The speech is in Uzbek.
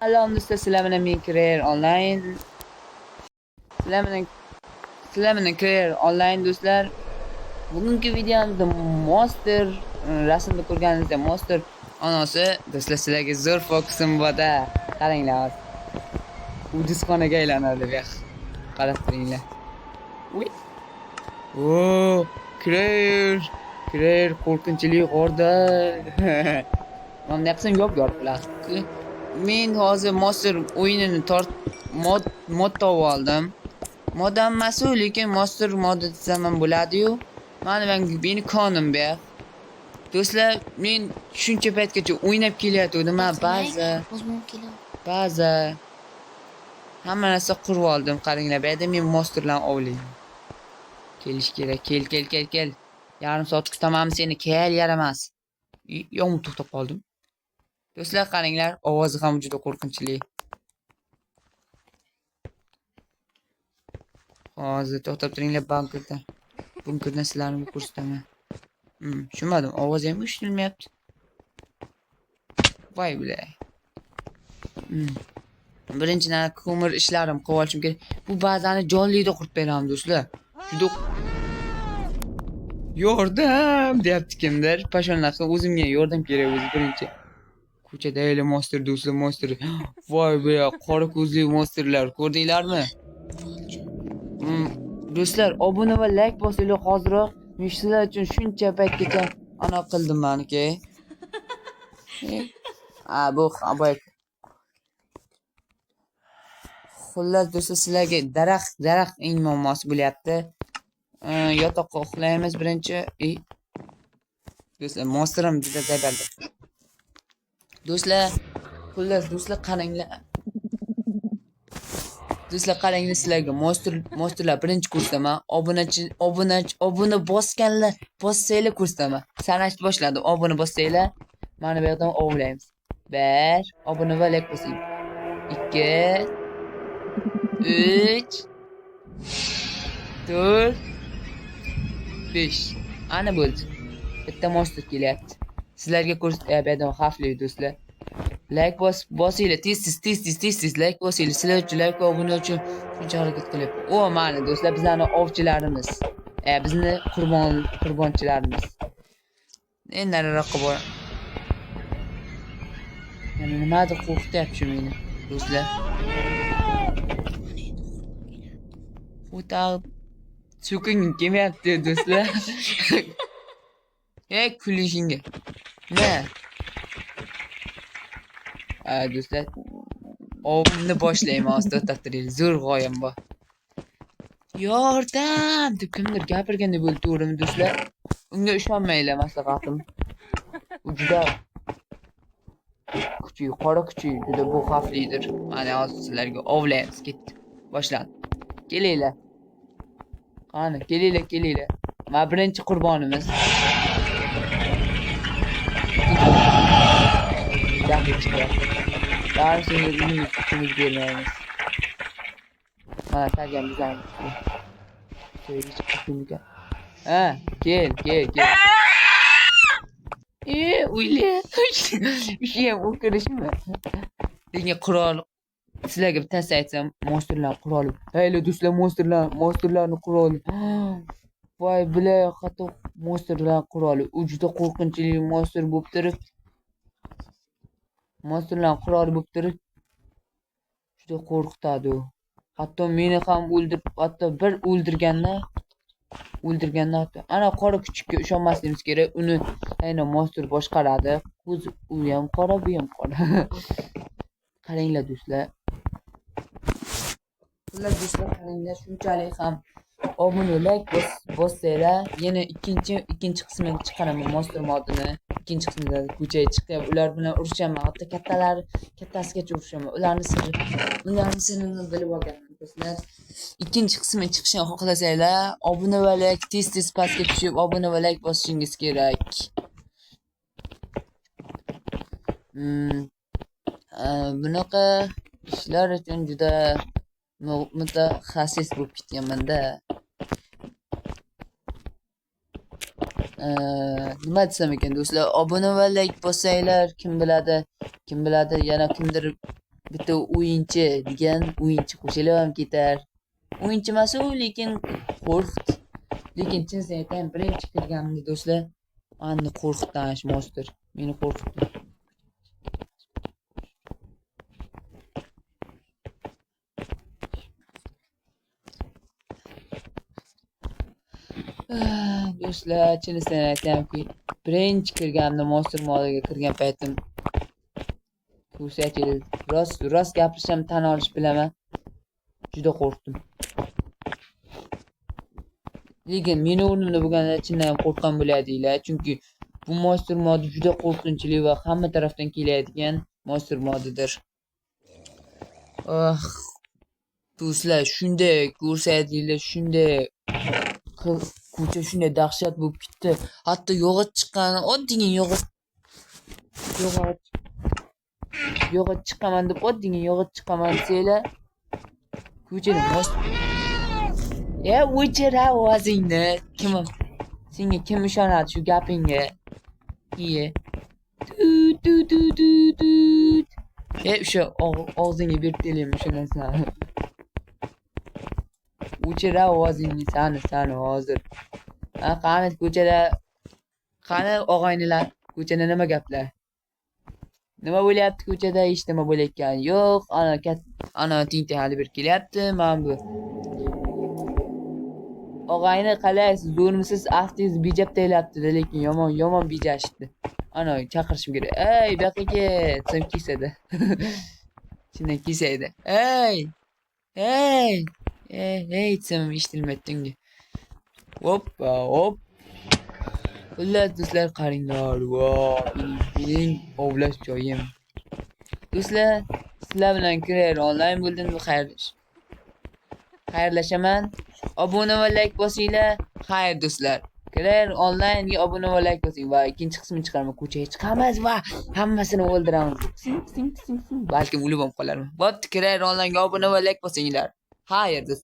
Salom do'stlar, sizlar bilan men Career Online. Sizlar bilan Career Online do'stlar. Bugungi videomizda Monster rasmda ko'rganingizda Monster anasi do'stlar sizlarga zo'r fokusim bor-da. Qaranglar. Ujizxonaga aylanadi bu yoq. Qarab turinglar. Uy. O, Career qo'rqinchli g'orda. Mana qilsam yop-yorib qiladi. Men hozir Monster o'yinini mod topib oldim. Mod emas, lekin Monster mod desam ham bo'ladi-yu. Meni konim bu. Do'stlar, men shuncha paytgacha o'ynab kelyotgandim. Ba'zi hamma narsa qurib oldim. Qaranglar, bu yerda men Monsterlarni ovlayman. Kelish kerak. Kel. Yarim soat kutaman seni. Kel, yaramas. Yo'q, to'xtab qoldim. Do'stlar, qaranglar, ovozi ham juda qo'rqinchli. Hozir to'xtab turinglar, bunkerdan sizlarni ko'rsataman. Tushunmadim, ovoz ham eshitilmayapti. Voy bilay. Birinchidan ko'mir ishlarim qilib olishim kerak. Bu ba'zani jonlida qurib beraman do'stlar. Juda yordam deyapti kimdir. Pashonlarga o'zimga yordam kerak o'zi birinchi. Ko'chada ele monster do'stlar, monster. Voy bilay, qora ko'zli monsterlar ko'rdinglarmi? Do'stlar, obuna va like bosinglar hoziroq. Men sizlar uchun shuncha paytgacha ana qildim meniki. Bu aboy. Xullas do'stlar, sizlarga daraxt eng muammosi bo'lyapti. Yotoqqa uxlaymiz birinchi. Do'stlar, monsterim juda zabaldi. Do'stlar, xullas do'stlar, qaranglar. Do'stlar, qaranglar, sizlarga monsterlar birinchi kursdaman. Obuna bossanglar kursdaman. Sanashni boshladim. Obuna bossanglar, mana bu yerdan ovlaymiz. 1 obuna va like bosing. 2 3 4 5. Ana bo'ldi. Bitta monster kelyapti. Sizlarga ko'rsatyapman, xavfli do'stlar. Like bosinglar, tez like bosinglar. Sizlar uchun like va obuna uchun shuncha harakat qilyapman. O, mana do'stlar, bizlarni ovchilarimiz. Bizni qurbonchilarimiz. Endi nariroqqa bor. Yana nimadir qo'rqityapti meni, do'stlar. Xudo so'kingim kelmayapti do'stlar. Kulishingga. Ne? Do'stlar, ovni boshlayman, to'xtab turinglar. Zo'r g'oyam bor. Yordam deb kimdir gapirganda bo'ldi, to'g'rimi do'stlar? Unga ishonmanglar, maslahatim. U juda kuchli, qora kuchli, juda bu xavflidir. Mana hozir sizlarga ovlaymiz, ketdi. Boshlandi. Kelinglar. Qani, kelinglar. Mana birinchi qurbonimiz. Darsimiz bermaymiz. Mana salgan bizlarni. Kel. Uyli. Ishi ham o'kirishmi? Lekin qurol sizlarga bittasi aytsam, monsterlar quroli. Hayli do'stlar, monsterlarni quroli. Voy bilay, hatto monsterlar quroli. U juda qo'rqinchli monster bo'lib turib. Monsterlar quroli bo'lib turib. Juda qo'rqitadi u. Hatto meni ham hatto bir o'ldirganda hatto ana qora kuchukka ishonmasligimiz kerak. Uni aynan monster boshqaradi. O'zi u ham qora, bu ham qora. Qaranglar do'stlar. Qaranglar, shunchalik ham obuna like bossanglar, yana ikkinchi qismiga chiqaraman monster modini. Ikkinchi qismida ko'chaga chiqib, ular bilan urushaman. Hatto kattasigacha urushaman. Ularni sirini bilib olganman do'stlar. Ikkinchi qismiga chiqishni xohlasanglar, obuna va like tez pastga tushib, obuna va like bosishingiz kerak. Bunaqa ishlar uchun juda mutaxassis bo'lib ketganman-da. Nima desam ekan do'stlar, obuna va like bossanglar, kim biladi, yana kimdir bitta o'yinchi degan o'yinchi qo'shilib ham ketar. O'yinchi emas u, lekin qo'rqit. Lekin chinsi aytayim, birinchi kirganimda do'stlar, meni qo'rqitgan shu monster. Meni qo'rqitdi. Do'stlar, chinsidan aytayimki, birinchi kirganimda monster modiga kirgan paytim ko'rsatib, rost gapirishim tan olish bilaman. Juda qo'rqdim. Lekin meni o'rnimda bo'lganda chindan ham qo'rqqan bo'ladinglar, chunki bu monster modi juda qo'rqinchli va hamma tarafdan keladigan monster modidir. Do'stlar, shunday ko'rsatdinglar, shunday ko'cha shunday dahshat bo'lib ketdi. Hatto yog'och chiqqan, oddiy yog'och chiqaman deb oddiy yog'och chiqaman desanglar, ko'chada o'chir ovozingni. Senga kim ishonadi shu gapingga? Iye. O'sha og'zingga berib kelaymi o'sha narsani? O'chir ovozingni sani hozir. Qani ko'chada, qani og'aynilar, ko'chada nima gaplar? Nima bo'lyapti ko'chada? Hech nima bo'layotgani yo'q. Ana tinta hali bir kelyapti. Men bu og'ayni qalaysiz? Zo'rmisiz? Aftingiz bejab taylayapti-da, lekin yomon bejashdi. Ana chaqirishim kerak. Ey, bu yoqqa kel, desam kesadi. Chindan kesadi. Ey, desam eshitilmaydi unga. Hoppa, hop. Xullas do'stlar, qaringlar. Mening ovlash joyim. Do'stlar, sizlar bilan Career Online bo'ldim. Xayrlashaman. Obuna va like bosinglar. Xayr do'stlar. Career Online'ga obuna va like bosing va ikkinchi qismini chiqaraman. Ko'chaga chiqamiz va hammasini o'ldiramiz. Balki o'lib ham qolarman. Bo'pti, Career Online'ga obuna va like bosinglar. Xayr do'stlar.